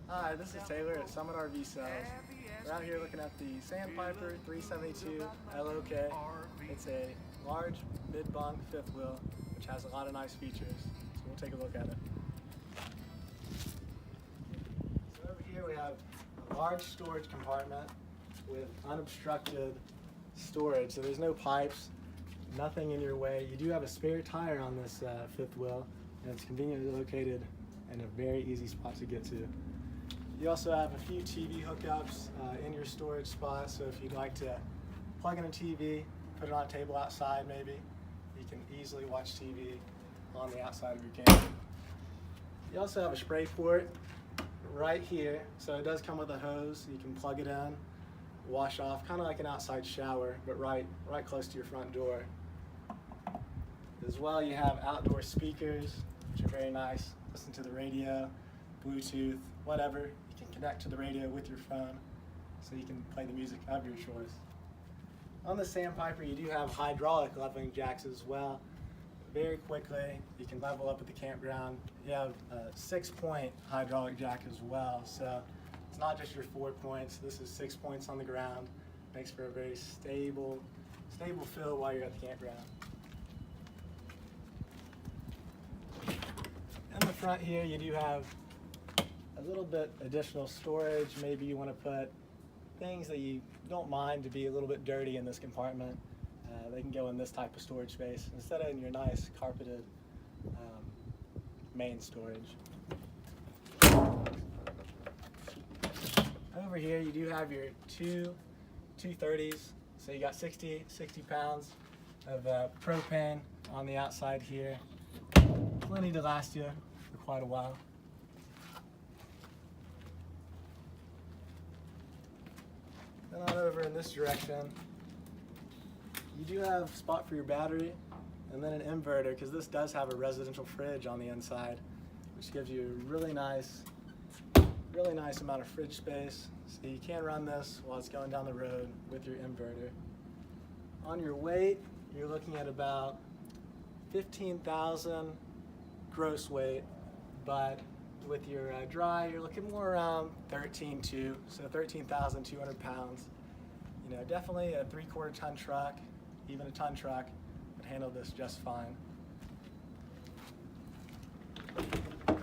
Hi, this is Taylor at Summit RV Sales. We're out here looking at the Sandpiper 372LOK. It's a large mid-bunk fifth wheel, which has a lot of nice features. So we'll take a look at it. So over here we have a large storage compartment with unobstructed storage. So there's no pipes, nothing in your way. You do have a spare tire on this fifth wheel, and it's conveniently located in a very easy spot to get to. You also have a few TV hookups in your storage spot, so if you'd like to plug in a TV, put it on a table outside maybe, you can easily watch TV on the outside of your camper. You also have a spray port right here, so it does come with a hose. You can plug it in, wash off, kind of like an outside shower, but right close to your front door. As well, you have outdoor speakers, which are very nice. Listen to the radio, Bluetooth, whatever. You can connect to the radio with your phone, so you can play the music of your choice. On the Sandpiper, you do have hydraulic leveling jacks as well. Very quickly, you can level up at the campground. You have a 6-point hydraulic jack as well, so it's not just your 4 points. This is 6 points on the ground. Makes for a very stable feel while you're at the campground. In the front here, you do have a little bit additional storage. Maybe you want to put things that you don't mind to be a little bit dirty in this compartment. They can go in this type of storage space instead of in your nice carpeted main storage. Over here you do have your two 230s, so you got 60 pounds of propane on the outside here. Plenty to last you for quite a while. Then on over in this direction, you do have a spot for your battery and then an inverter, because this does have a residential fridge on the inside, which gives you a really nice amount of fridge space. So you can run this while it's going down the road with your inverter. On your weight, you're looking at about 15,000 gross weight, but with your dry, you're looking more around 13.2, so 13,200 pounds. You know, definitely a 3/4 ton truck, even a ton truck, would handle this just fine.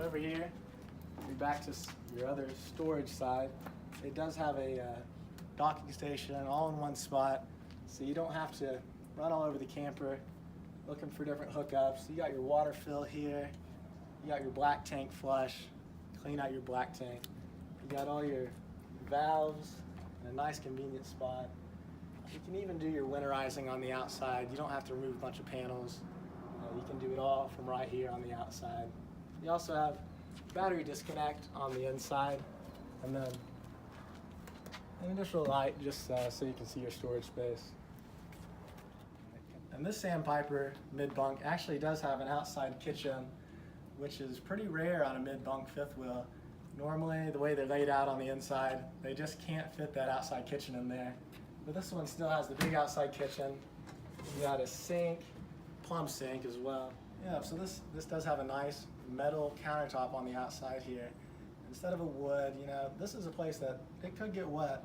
Over here, you're back to your other storage side. It does have a docking station all in one spot, so you don't have to run all over the camper looking for different hookups. You got your water fill here, you got your black tank flush, clean out your black tank. You got all your valves in a nice convenient spot. You can even do your winterizing on the outside. You don't have to remove a bunch of panels. You can do it all from right here on the outside. You also have battery disconnect on the inside, and then an additional light just so you can see your storage space. And this Sandpiper mid-bunk actually does have an outside kitchen, which is pretty rare on a mid-bunk fifth wheel. Normally, the way they're laid out on the inside, they just can't fit that outside kitchen in there. But this one still has the big outside kitchen. You got a sink, plumb sink as well. Yeah, so this does have a nice metal countertop on the outside here. Instead of a wood, you know, this is a place that it could get wet.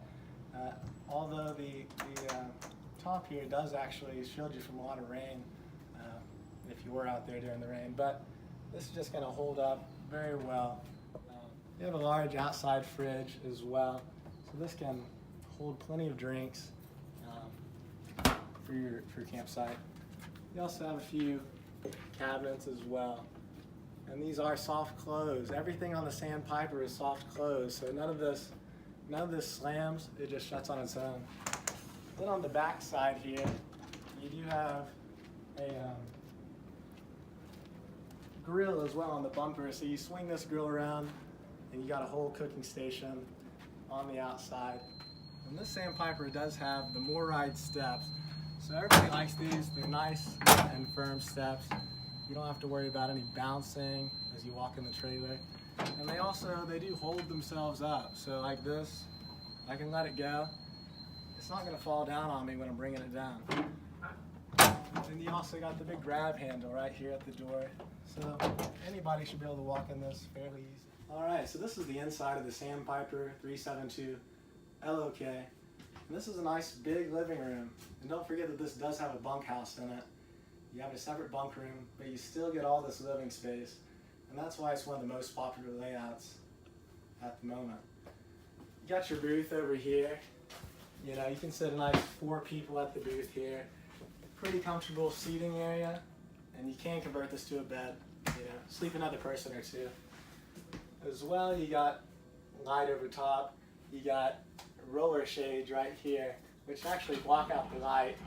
Although the top here does actually shield you from a lot of rain if you were out there during the rain. But this is just going to hold up very well. You have a large outside fridge as well, so this can hold plenty of drinks for your campsite. You also have a few cabinets as well, and these are soft close. Everything on the Sandpiper is soft close, so none of this slams. It just shuts on its own. Then on the back side here, you do have a grill as well on the bumper. So you swing this grill around, and you got a whole cooking station on the outside. And this Sandpiper does have the more ride steps. So everybody likes these. They're nice and firm steps. You don't have to worry about any bouncing as you walk in the trailer. And they do hold themselves up. So like this, I can let it go. It's not going to fall down on me when I'm bringing it down. And you also got the big grab handle right here at the door. So anybody should be able to walk in this fairly easy. Alright, so this is the inside of the Sandpiper 372LOK. And this is a nice big living room. And don't forget that this does have a bunkhouse in it. You have a separate bunk room, but you still get all this living space. And that's why it's one of the most popular layouts at the moment. You got your booth over here. You know, you can sit a nice 4 people at the booth here. Pretty comfortable seating area. And you can convert this to a bed, you know, sleep another person or two. As well, you got light over top. You got roller shades right here, which actually block out the light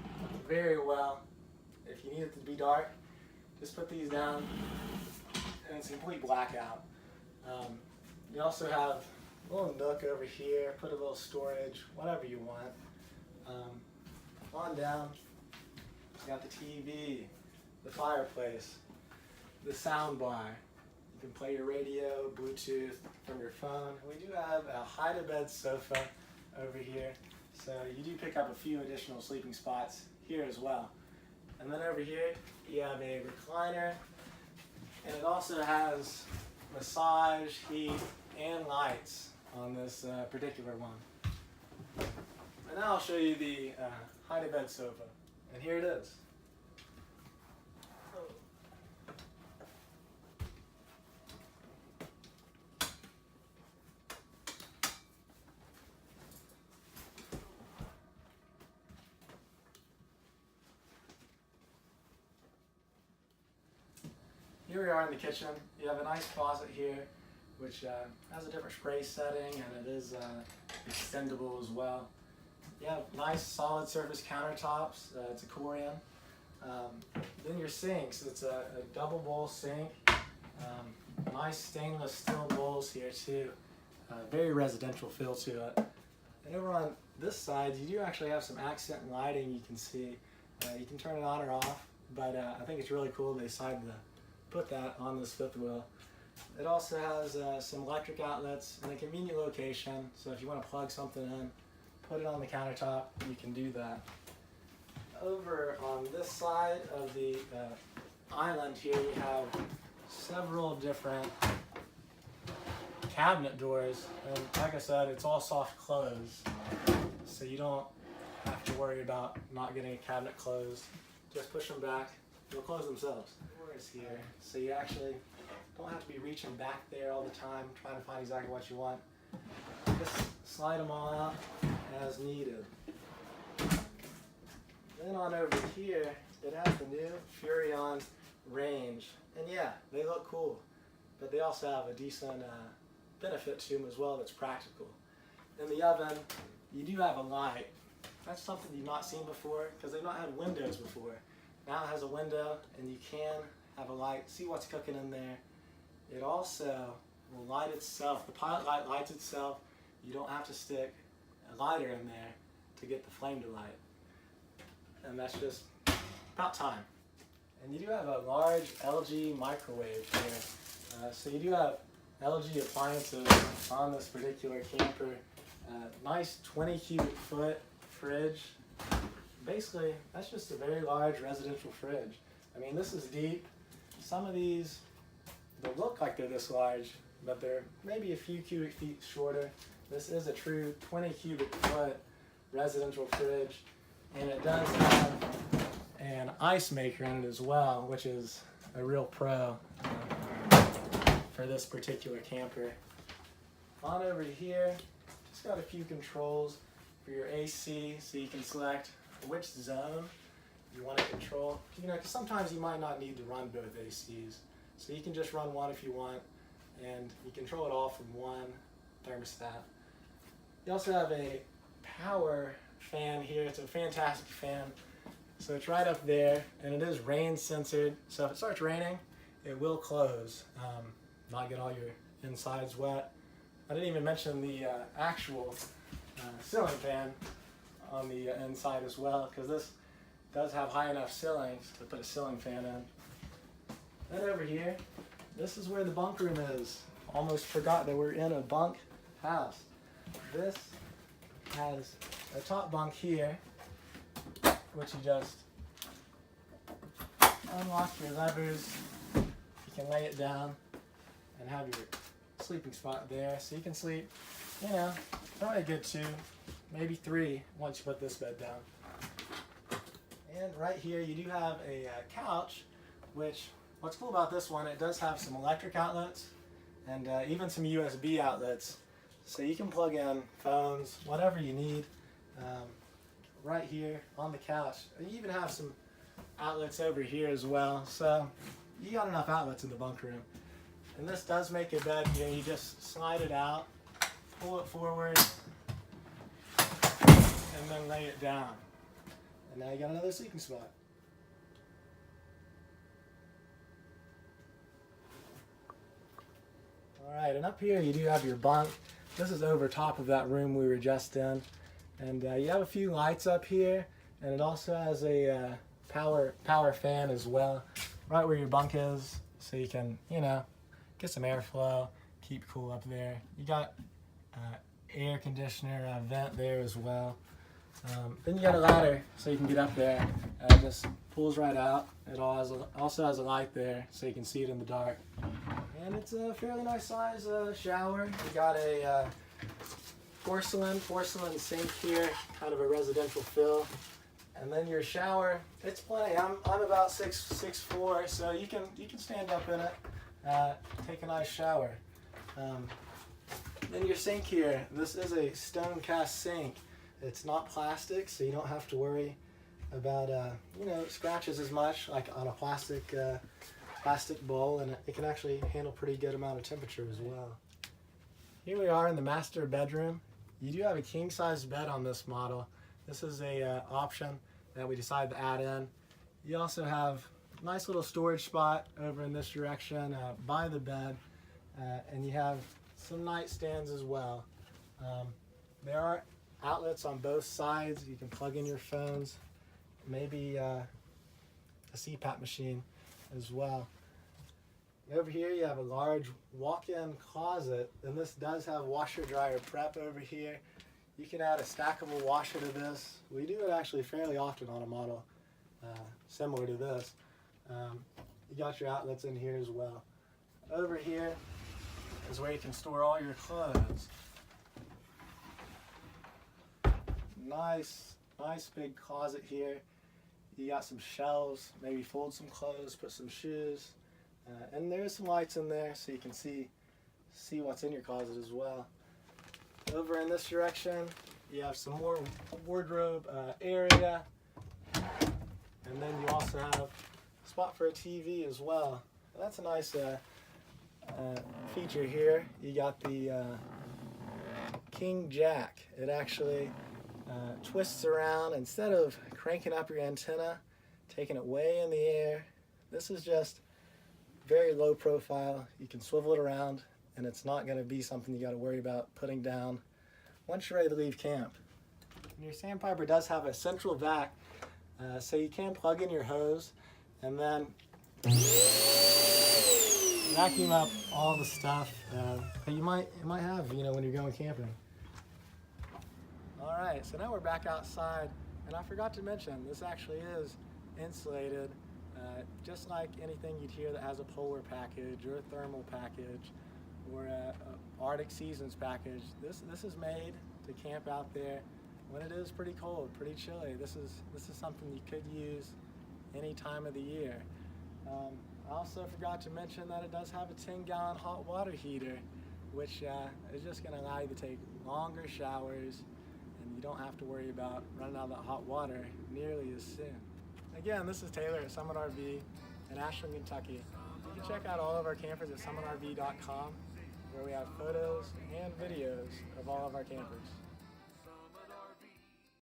very well. If you need it to be dark, just put these down and it's a complete blackout. You also have a little nook over here, put a little storage, whatever you want. On down, you got the TV, the fireplace, the sound bar. You can play your radio, Bluetooth from your phone. We do have a hide-a-bed sofa over here, so you do pick up a few additional sleeping spots here as well. And then over here, you have a recliner, and it also has massage, heat, and lights on this particular one. And now I'll show you the hide-a-bed sofa, and here it is. Here we are in the kitchen. You have a nice closet here, which has a different spray setting, and it is extendable as well. You have nice solid surface countertops. It's a Corian. Then your sinks. It's a double bowl sink. Nice stainless steel bowls here too. Very residential feel to it. And over on this side, you do actually have some accent lighting you can see. You can turn it on or off, but I think it's really cool they decided to put that on this fifth wheel. It also has some electric outlets in a convenient location, so if you want to plug something in, put it on the countertop, you can do that. Over on this side of the island here, you have several different cabinet doors, and like I said, it's all soft close, so you don't have to worry about not getting a cabinet closed. Just push them back, they'll close themselves. Doors here, so you actually don't have to be reaching back there all the time trying to find exactly what you want. Just slide them all out as needed. Then on over here, it has the new Furrion range, and yeah, they look cool, but they also have a decent benefit to them as well that's practical. In the oven, you do have a light. That's something you've not seen before because they've not had windows before. Now it has a window, and you can have a light, see what's cooking in there. It also will light itself. The pilot light lights itself. You don't have to stick a lighter in there to get the flame to light. And that's just about time. And you do have a large LG microwave here. So you do have LG appliances on this particular camper. Nice 20 cubic foot fridge. Basically, that's just a very large residential fridge. I mean, this is deep. Some of these, they look like they're this large, but they're maybe a few cubic feet shorter. This is a true 20 cubic foot residential fridge, and it does have an ice maker in it as well, which is a real pro for this particular camper. On over here, just got a few controls for your AC, so you can select which zone you want to control. You know, 'cause sometimes you might not need to run both ACs, so you can just run one if you want, and you control it all from one thermostat. You also have a power fan here. It's a fantastic fan. So it's right up there, and it is rain censored. So if it starts raining, it will close, not get all your insides wet. I didn't even mention the actual ceiling fan on the inside as well, because this does have high enough ceilings to put a ceiling fan in. Then over here, this is where the bunk room is. Almost forgot that we're in a bunk house. This has a top bunk here, which you just unlock your levers. You can lay it down and have your sleeping spot there, so you can sleep, you know, probably a good 2, maybe 3 once you put this bed down. And right here you do have a couch, which, what's cool about this one, it does have some electric outlets and even some USB outlets, so you can plug in phones, whatever you need, right here on the couch. You even have some outlets over here as well, so you got enough outlets in the bunk room. And this does make a bed, you know, you just slide it out, pull it forward, and then lay it down. And now you got another sleeping spot. Alright, and up here you do have your bunk. This is over top of that room we were just in. And you have a few lights up here, and it also has a power fan as well, right where your bunk is, so you can, you know, get some airflow, keep cool up there. You got air conditioner vent there as well. Then you got a ladder so you can get up there. It just pulls right out. It also has a light there so you can see it in the dark. And it's a fairly nice size shower. You got a porcelain sink here, kind of a residential feel. And then your shower, it's plenty. I'm about 6'4", so you can stand up in it, take a nice shower. Then your sink here, this is a stone cast sink. It's not plastic, so you don't have to worry about you know, scratches as much like on a plastic bowl, and it can actually handle pretty good amount of temperature as well. Here we are in the master bedroom. You do have a king size bed on this model. This is a option that we decided to add in. You also have a nice little storage spot over in this direction by the bed, and you have some nightstands as well. There are outlets on both sides. You can plug in your phones, maybe a CPAP machine as well. Over here you have a large walk-in closet, and this does have washer dryer prep over here. You can add a stackable washer to this. We do it actually fairly often on a model similar to this. You got your outlets in here as well. Over here is where you can store all your clothes. Nice big closet here. You got some shelves, maybe fold some clothes, put some shoes, and there's some lights in there so you can see what's in your closet as well. Over in this direction, you have some more wardrobe area, and then you also have a spot for a TV as well. That's a nice feature here. You got the King Jack. It actually twists around. Instead of cranking up your antenna, taking it way in the air, this is just very low profile. You can swivel it around, and it's not going to be something you got to worry about putting down once you're ready to leave camp. And your Sandpiper does have a central vac, so you can plug in your hose and then vacuum up all the stuff that you might have, you know, when you're going camping. All right, so now we're back outside, and I forgot to mention this actually is insulated, just like anything you'd hear that has a polar package or a thermal package or a Arctic Seasons package. This is made to camp out there when it is pretty cold, pretty chilly. This is something you could use any time of the year. I also forgot to mention that it does have a 10-gallon hot water heater, which is just going to allow you to take longer showers, and you don't have to worry about running out of that hot water nearly as soon. Again, this is Taylor at Summit RV in Ashland, Kentucky. You can check out all of our campers at summitrv.com, where we have photos and videos of all of our campers.